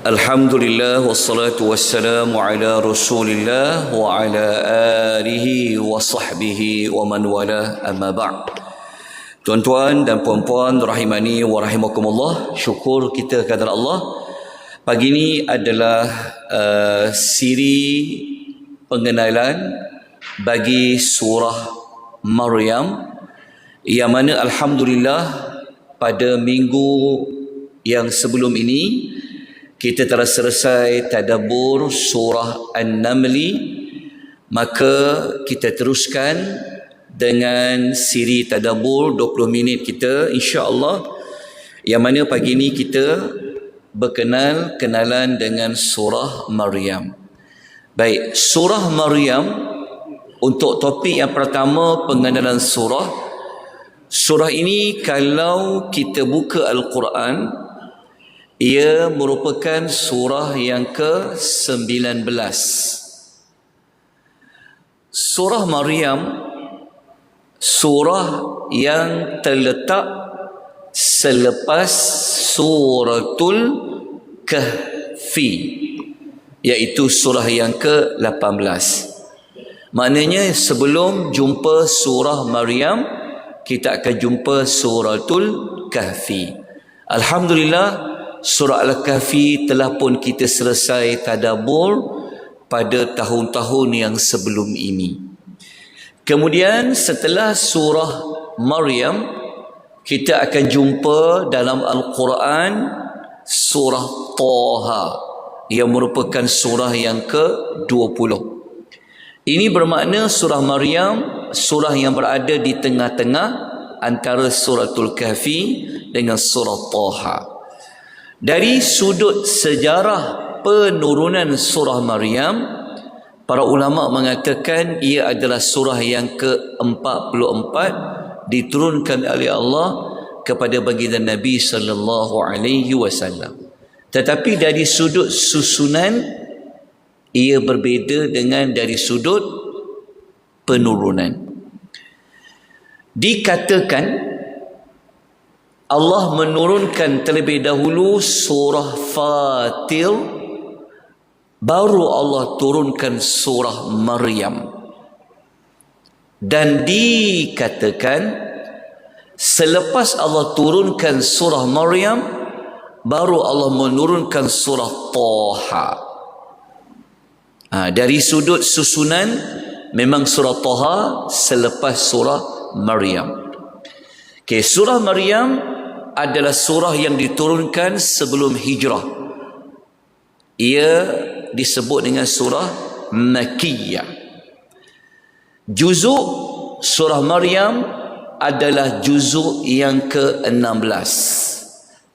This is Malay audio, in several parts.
Alhamdulillah wassalatu wassalamu ala Rasulillah wa ala alihi wa sahbihi wa man wala, amma ba'd. Tuan-tuan dan puan-puan rahimani wa rahimakumullah, syukur kita kepada Allah. Pagi ini adalah siri pengenalan bagi surah Maryam, yang mana alhamdulillah pada minggu yang sebelum ini kita telah selesai tadabbur surah An-Namli. Maka kita teruskan dengan siri tadabbur 20 minit kita, insya-Allah, yang mana pagi ini kita kenalan dengan surah Maryam. Baik, surah Maryam, untuk topik yang pertama, pengenalan surah. Surah ini kalau kita buka Al-Quran, ia merupakan surah yang ke-19. Surah Maryam, surah yang terletak selepas suratul Kahfi, iaitu surah yang ke-18. Maknanya sebelum jumpa surah Maryam, kita akan jumpa suratul Kahfi. Alhamdulillah, surah Al-Kahfi telah pun kita selesai tadabbur pada tahun-tahun yang sebelum ini. Kemudian setelah surah Maryam, kita akan jumpa dalam Al-Quran surah Taha, yang merupakan surah yang ke-20. Ini bermakna surah Maryam, surah yang berada di tengah-tengah antara suratul Kahfi dengan surah Taha. Dari sudut sejarah penurunan surah Maryam, para ulama mengatakan ia adalah surah yang ke-44 diturunkan oleh Allah kepada baginda Nabi sallallahu alaihi wasallam. Tetapi dari sudut susunan, ia berbeza dengan dari sudut penurunan. Dikatakan Allah menurunkan terlebih dahulu surah Fatir, baru Allah turunkan surah Maryam. Dan dikatakan selepas Allah turunkan surah Maryam, baru Allah menurunkan surah Taha. Dari sudut susunan, memang surah Taha selepas surah Maryam. Surah Maryam adalah surah yang diturunkan sebelum hijrah. Ia disebut dengan surah Makkiyah. Juzuk surah Maryam adalah juzuk yang ke-16.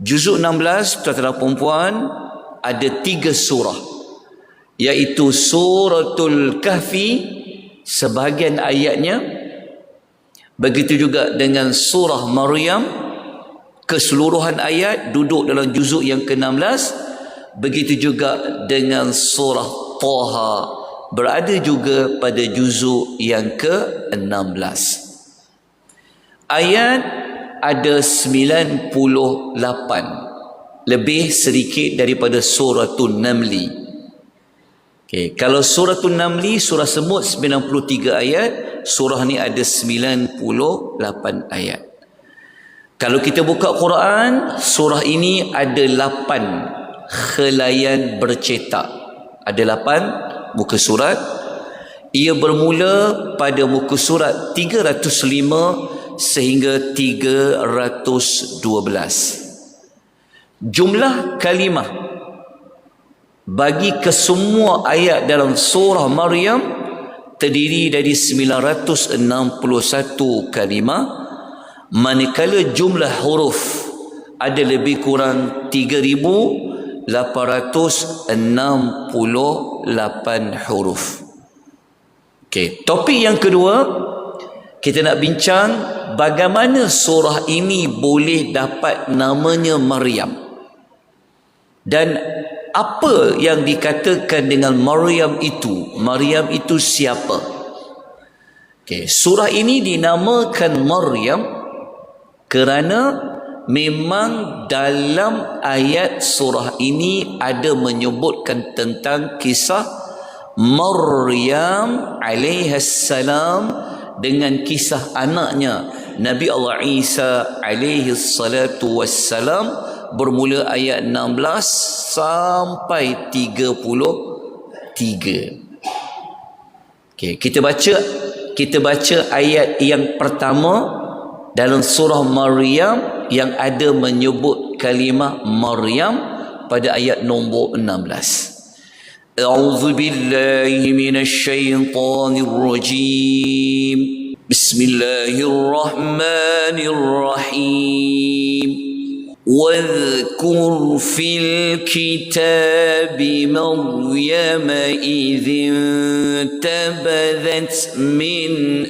Juzuk 16, tuan-tuan dan puan-puan, ada 3 surah, iaitu suratul Kahfi sebahagian ayatnya, begitu juga dengan surah Maryam, keseluruhan ayat duduk dalam juzuk yang ke-16. Begitu juga dengan surah Taha, berada juga pada juzuk yang ke-16. Ayat ada 98, lebih sedikit daripada suratul Namli. Kalau suratul Namli, surah semut 93 ayat, surah ni ada 98 ayat. Kalau kita buka Quran, surah ini ada 8 khelayan bercetak. Ada 8 muka surat. Ia bermula pada muka surat 305 sehingga 312. Jumlah kalimah bagi kesemua ayat dalam surah Maryam terdiri dari 961 kalimah, manakala jumlah huruf ada lebih kurang 3,868 huruf. Topik yang kedua, kita nak bincang bagaimana surah ini boleh dapat namanya Maryam, dan apa yang dikatakan dengan Maryam itu. Maryam itu siapa? Surah ini dinamakan Maryam kerana memang dalam ayat surah ini ada menyebutkan tentang kisah Maryam alaihassalam dengan kisah anaknya Nabi Allah Isa alaihi salatu wassalam, bermula ayat 16 sampai 33. Okay, kita baca ayat yang pertama dalam surah Maryam yang ada menyebut kalimah Maryam pada ayat nombor 16. A'udzu billahi minasy syaithanir rajim. Bismillahirrahmanirrahim. واذكر في الكتاب مريم إذ انتبذت من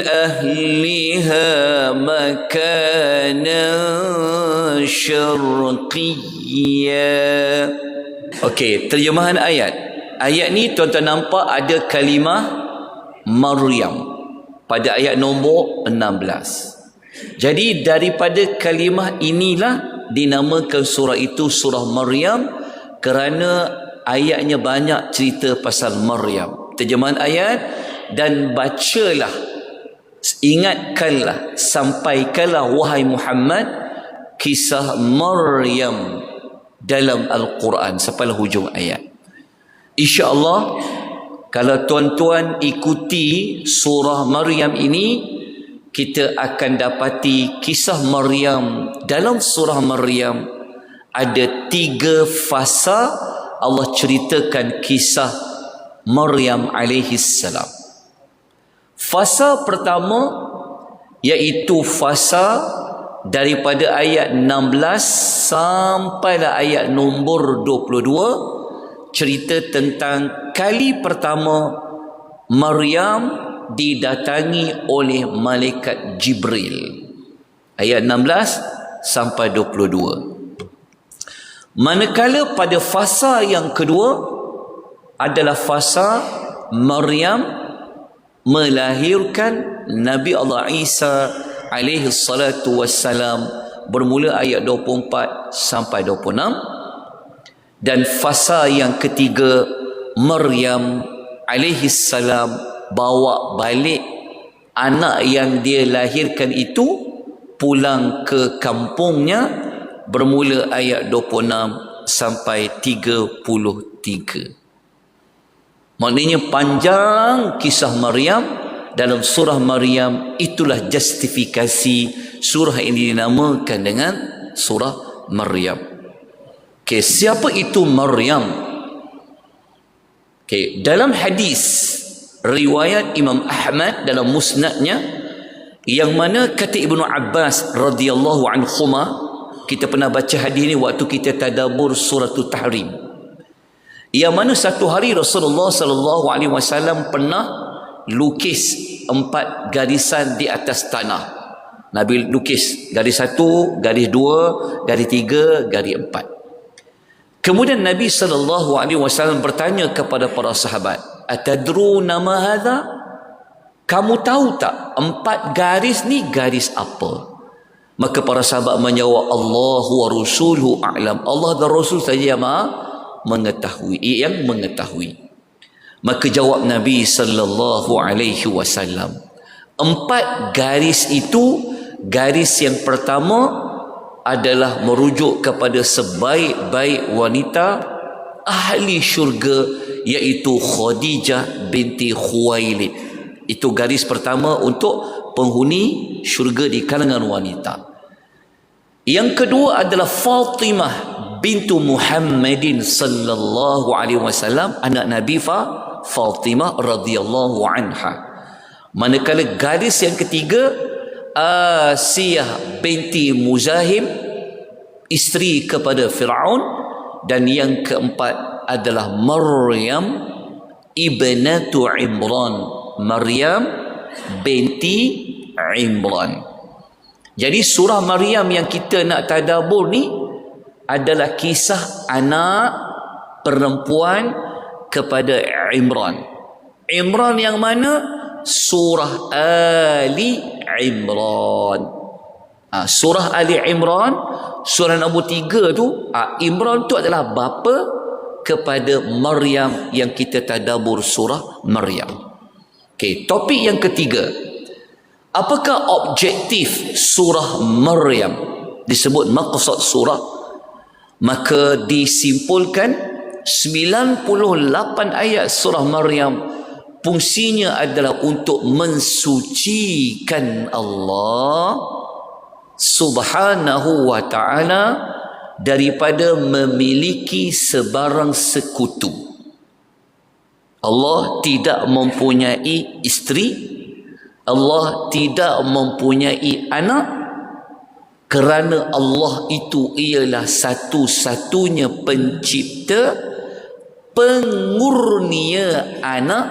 أهلها مكانا شرقيا. Okey, terjemahan ayat. Ayat ni tuan-tuan nampak ada kalimah Maryam pada ayat nombor 16. Jadi daripada kalimah inilah dinamakan surah itu surah Maryam, kerana ayatnya banyak cerita pasal Maryam. Terjemahan ayat, dan bacalah, ingatkanlah, sampaikanlah wahai Muhammad kisah Maryam dalam Al-Quran sampai hujung ayat. InsyaAllah kalau tuan-tuan ikuti surah Maryam ini, kita akan dapati kisah Maryam. Dalam surah Maryam ada 3 fasa Allah ceritakan kisah Maryam alaihissalam. Fasa pertama iaitu fasa daripada ayat 16 sampailah ayat nombor 22, cerita tentang kali pertama Maryam didatangi oleh malaikat Jibril. Ayat 16 sampai 22. Manakala pada fasa yang kedua adalah fasa Maryam melahirkan Nabi Allah Isa alaihi salatu wassalam, bermula ayat 24 sampai 26. Dan fasa yang ketiga, Maryam alaihi salam bawa balik anak yang dia lahirkan itu pulang ke kampungnya, bermula ayat 26 sampai 33. Maknanya panjang kisah Maryam dalam surah Maryam. Itulah justifikasi surah ini dinamakan dengan surah Maryam. Okay, siapa itu Maryam? Okay, dalam hadis riwayat Imam Ahmad dalam musnadnya, yang mana kata Ibnu Abbas radhiyallahu anhuma, kita pernah baca hadis ini waktu kita tadabbur suratul Tahrim, yang mana satu hari Rasulullah sallallahu alaihi wasallam pernah lukis 4 garisan di atas tanah. Nabi lukis garis 1, garis 2, garis 3, garis 4. Kemudian Nabi SAW bertanya kepada para sahabat, atadruna ma hadha? Kamu tahu tak 4 garis ni garis apa? Maka para sahabat menjawab, Allahu wa rasuluhu a'lam. Allah dan Rasul saja yang mengetahui, yang mengetahui. Maka jawab Nabi SAW, 4 garis itu, garis yang pertama adalah merujuk kepada sebaik-baik wanita ahli syurga, iaitu Khadijah binti Khuwailid. Itu garis pertama untuk penghuni syurga di kalangan wanita. Yang kedua adalah Fatimah bintu Muhammadin sallallahu alaihi wasallam, anak Nabi Fatimah radhiyallahu anha. Manakala garis yang ketiga Asiyah binti Muzahim, isteri kepada Fir'aun. Dan yang keempat adalah Maryam ibnatu Imran, Maryam binti Imran. Jadi surah Maryam yang kita nak tadabbur ni adalah kisah anak perempuan kepada Imran. Imran yang mana? Surah Ali Imran. Surah Ali Imran, surah nombor 3 tu, Imran tu adalah bapa kepada Maryam yang kita tadabbur surah Maryam. Okey, topik yang ketiga. Apakah objektif surah Maryam? Disebut maqsad surah. Maka disimpulkan 98 ayat surah Maryam fungsinya adalah untuk mensucikan Allah Subhanahu wa ta'ala daripada memiliki sebarang sekutu. Allah tidak mempunyai isteri, Allah tidak mempunyai anak, kerana Allah itu ialah satu-satunya pencipta, pengurnia anak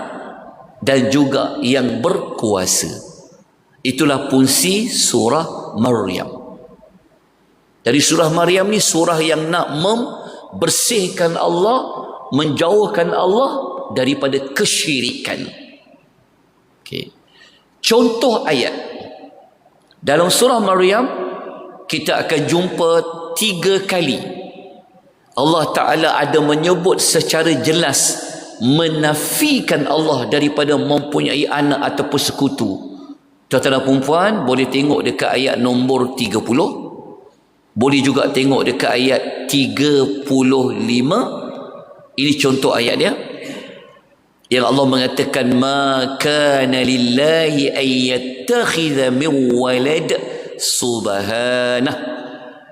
dan juga yang berkuasa. Itulah fungsi surah Maryam. Jadi surah Maryam ni surah yang nak membersihkan Allah, menjauhkan Allah daripada kesyirikan. Okay. Contoh ayat dalam surah Maryam, kita akan jumpa 3 kali Allah Ta'ala ada menyebut secara jelas menafikan Allah daripada mempunyai anak ataupun sekutu. Tuan-tuan dan puan boleh tengok dekat ayat nombor 30, boleh juga tengok dekat ayat 35. Ini contoh ayat dia yang Allah mengatakan ma kana lillahi ayyattakhidha min walad subhanah.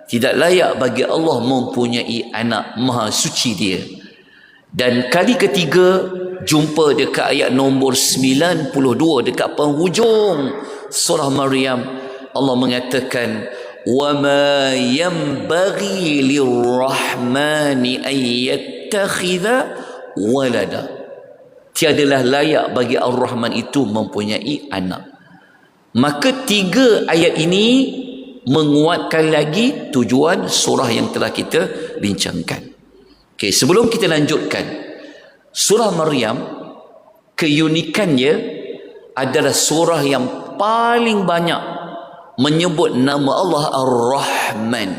Tidak layak bagi Allah mempunyai anak, maha suci dia. Dan kali ketiga jumpa dekat ayat nombor 92 dekat penghujung surah Maryam. Allah mengatakan wa ma yanbaghi lirrahmani an yattakhidha walada. Tiadalah layak bagi Ar-Rahman itu mempunyai anak. Maka 3 ayat ini menguatkan lagi tujuan surah yang telah kita bincangkan. Okey, sebelum kita lanjutkan, surah Maryam keunikannya adalah surah yang paling banyak menyebut nama Allah Ar-Rahman.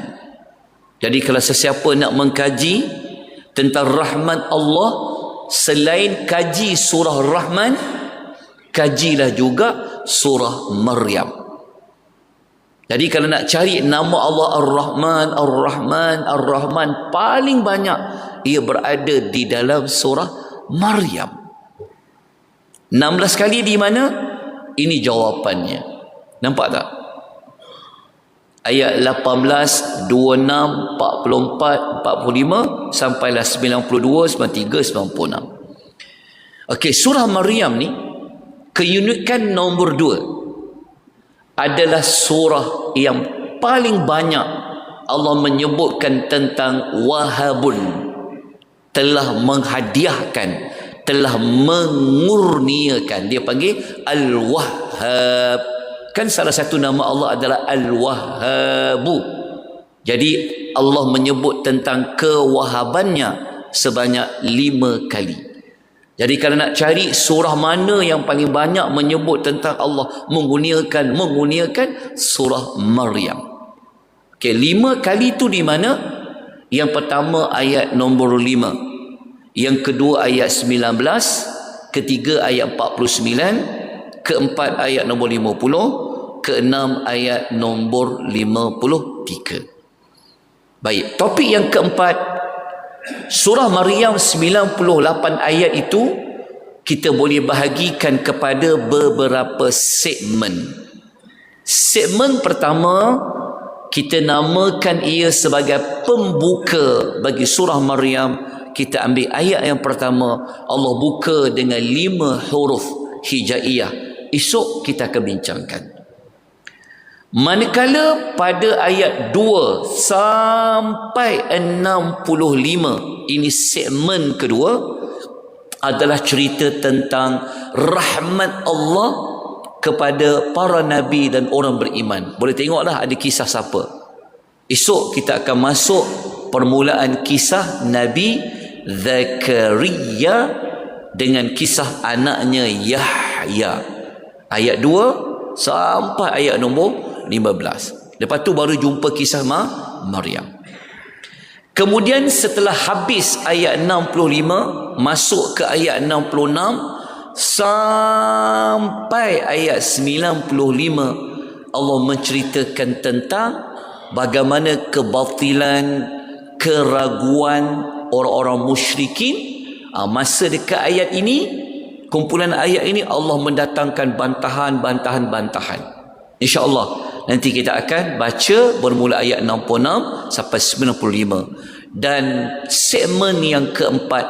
Jadi kalau sesiapa nak mengkaji tentang rahmat Allah, selain kaji surah Rahman, kajilah juga surah Maryam. Jadi kalau nak cari nama Allah Ar-Rahman, Ar-Rahman, Ar-Rahman, paling banyak ia berada di dalam surah Maryam. 16 kali di mana? Ini jawapannya. Nampak tak? Ayat 18, 26, 44, 45 sampailah 92, 93, 96. Okey, surah Maryam ni keunikan nombor 2 adalah surah yang paling banyak Allah menyebutkan tentang wahabun, telah menghadiahkan, telah mengurniakan. Dia panggil Al-Wahhab. Kan salah satu nama Allah adalah Al-Wahhabu. Jadi Allah menyebut tentang kewahabannya sebanyak 5 kali. Jadi kalau nak cari surah mana yang paling banyak menyebut tentang Allah mengurniakan, surah Maryam. Okey, 5 kali tu di mana? Yang pertama ayat nombor 5, yang kedua ayat 19, ketiga ayat 49, keempat ayat nombor 50, keenam ayat nombor 53. Baik, topik yang keempat, surah Maryam 98 ayat itu kita boleh bahagikan kepada beberapa segmen. Segmen pertama kita namakan ia sebagai pembuka bagi surah Maryam. Kita ambil ayat yang pertama, Allah buka dengan 5 huruf hijaiyah. Esok kita akan bincangkan. Manakala pada ayat 2 sampai 65, ini segmen kedua, adalah cerita tentang rahmat Allah kepada para nabi dan orang beriman. Boleh tengoklah ada kisah siapa. Esok kita akan masuk permulaan kisah Nabi Zakaria dengan kisah anaknya Yahya. Ayat 2 sampai ayat nombor 15. Lepas tu baru jumpa kisah Maryam. Kemudian setelah habis ayat 65 masuk ke ayat 66 sampai ayat 95, Allah menceritakan tentang bagaimana kebatilan, keraguan orang-orang musyrikin. Masa dekat ayat ini, kumpulan ayat ini, Allah mendatangkan bantahan. InsyaAllah nanti kita akan baca bermula ayat 66 sampai 95. Dan segmen yang keempat,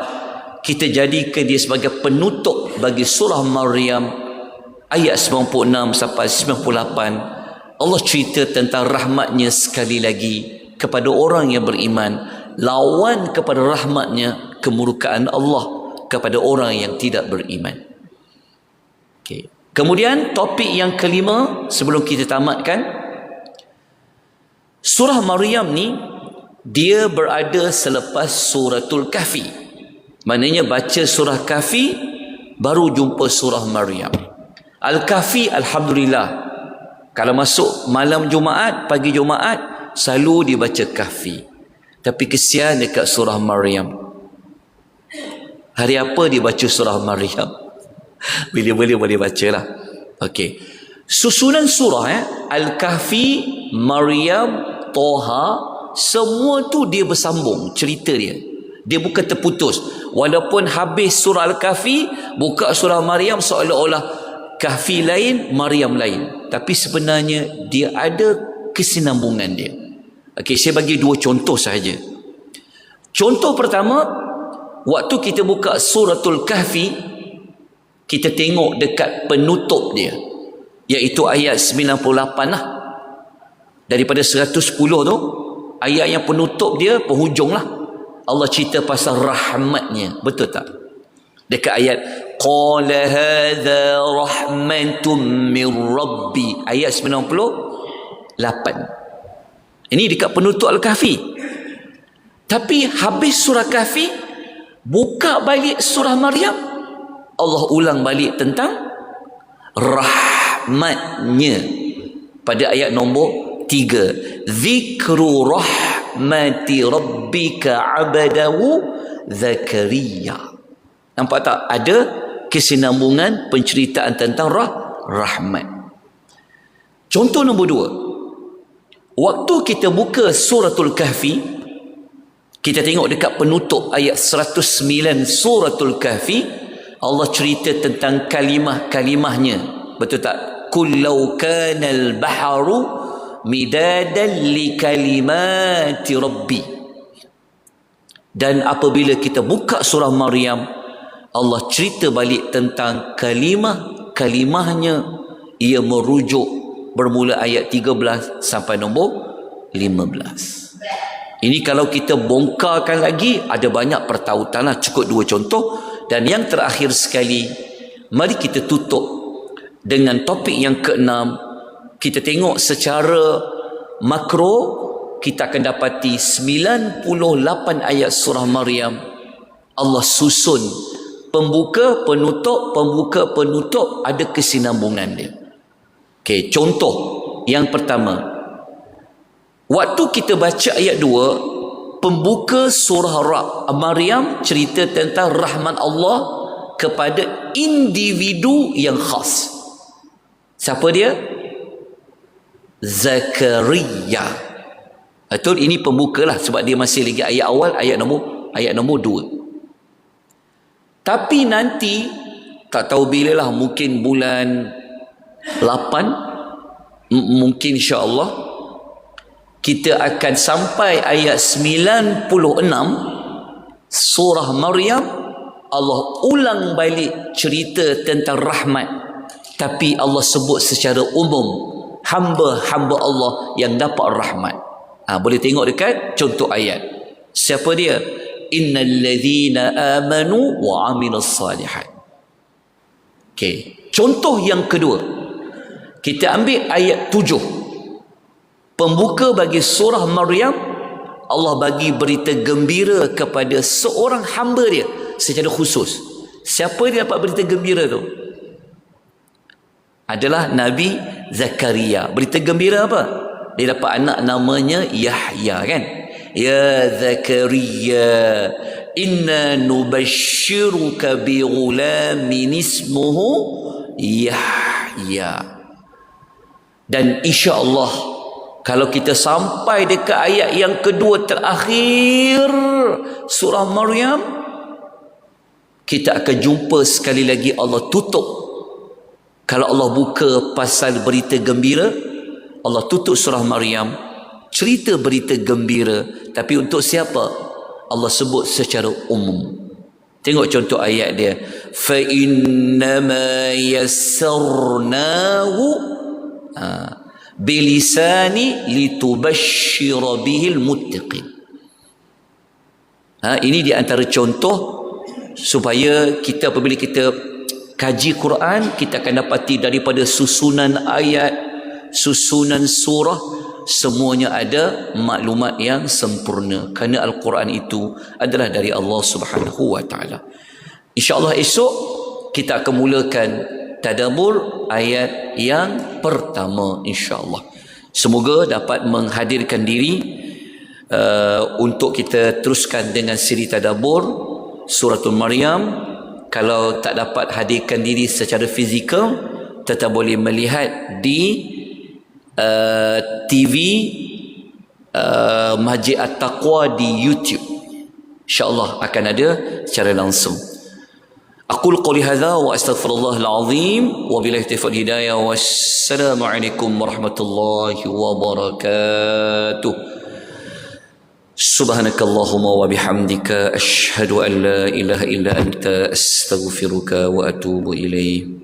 kita jadikan dia sebagai penutup bagi surah Maryam ayat 96 sampai 98. Allah cerita tentang rahmatnya sekali lagi kepada orang yang beriman, lawan kepada rahmatnya kemurkaan Allah kepada orang yang tidak beriman. Okay. Kemudian topik yang kelima sebelum kita tamatkan, surah Maryam ni dia berada selepas suratul Kahfi. Maknanya baca surah Kahfi baru jumpa surah Maryam. Al-Kahfi, alhamdulillah, kalau masuk malam Jumaat, pagi Jumaat, selalu dibaca Kahfi. Tapi kesian dekat surah Maryam. Hari apa dia baca surah Maryam? Bila boleh baca lah. Okey. Susunan surah Al-Kahfi, Maryam, Toha, semua tu dia bersambung cerita dia. Dia bukan terputus. Walaupun habis surah Al-Kahfi, buka surah Maryam, seolah-olah Kahfi lain, Maryam lain. Tapi sebenarnya dia ada kesinambungan dia. Okey, saya bagi dua contoh sahaja. Contoh pertama, waktu kita buka suratul Kahfi, kita tengok dekat penutup dia, iaitu ayat 98 lah. Daripada 110 tu, ayat yang penutup dia, penghujung lah, Allah cerita pasal rahmatnya. Betul tak? Dekat ayat qala hadha rahmatum min rabbi, ayat 98. Ini dekat penutup Al-Kahfi. Tapi habis surah Kahfi, buka balik surah Maryam, Allah ulang balik tentang rahmatnya pada ayat nombor 3. Zikru rahmati rabbika abadahu Zakaria. Nampak tak? Ada kesinambungan penceritaan tentang rahmat. Contoh nombor 2. Waktu kita buka suratul Kahfi, kita tengok dekat penutup ayat 109 suratul Kahfi, Allah cerita tentang kalimah-kalimahnya. Betul tak? Kullau kanal baharu midadan li kalimati rabbi. Dan apabila kita buka surah Maryam, Allah cerita balik tentang kalimah-kalimahnya. Ia merujuk bermula ayat 13 sampai nombor 15. Ini kalau kita bongkarkan lagi, ada banyak pertautan lah. Cukup dua contoh. Dan yang terakhir sekali, mari kita tutup dengan topik yang keenam. Kita tengok secara makro, kita akan dapati 98 ayat surah Maryam. Allah susun pembuka, penutup, ada kesinambungan dia. Okey, contoh yang pertama. Waktu kita baca ayat 2, pembuka surah Maryam cerita tentang rahmat Allah kepada individu yang khas. Siapa dia? Zakaria. Betul, ini pembuka lah, sebab dia masih lagi ayat awal, ayat nombor 2. Tapi nanti tak tahu bila lah, mungkin bulan 8, mungkin insya-Allah kita akan sampai ayat 96 surah Maryam. Allah ulang balik cerita tentang rahmat, tapi Allah sebut secara umum hamba-hamba Allah yang dapat rahmat. Boleh tengok dekat contoh ayat. Siapa dia? Innal ladzina amanu wa amilus salihat. Okey, contoh yang kedua, kita ambil ayat 7. Pembuka bagi surah Maryam, Allah bagi berita gembira kepada seorang hamba dia secara khusus, Siapa dia dapat berita gembira tu? Adalah Nabi Zakaria. Berita gembira apa? Dia dapat anak namanya Yahya, kan? Ya Zakaria, inna nubashiruka bi ghulamin ismuhu Yahya. Dan insya-Allah kalau kita sampai dekat ayat yang kedua terakhir surah Maryam, kita akan jumpa sekali lagi Allah tutup. Kalau Allah buka pasal berita gembira, Allah tutup surah Maryam, cerita berita gembira. Tapi untuk siapa? Allah sebut secara umum. Tengok contoh ayat dia. Fa innama yassarnahu bilisani litubashshira bihil muttaqin. Ini di antara contoh supaya kita apabila kita kaji Quran, kita akan dapati daripada susunan ayat, susunan surah, semuanya ada maklumat yang sempurna, kerana Al-Quran itu adalah dari Allah Subhanahu wa taala. InsyaAllah esok kita akan mulakan tadabbur ayat yang pertama, insyaAllah. Semoga dapat menghadirkan diri untuk kita teruskan dengan siri tadabbur Suratul Maryam. Kalau tak dapat hadirkan diri secara fizikal, tetap boleh melihat di TV Masjid At-Taqwa di YouTube. InsyaAllah akan ada secara langsung. Aqul qawli hadha wa astaghfirullahal azim wa billahi taufiq hidayah. Wassalamualaikum warahmatullahi wabarakatuh. Subhanakallahumma wa bihamdika asyhadu an la ilaha illa anta astaghfiruka wa atubu ilaik.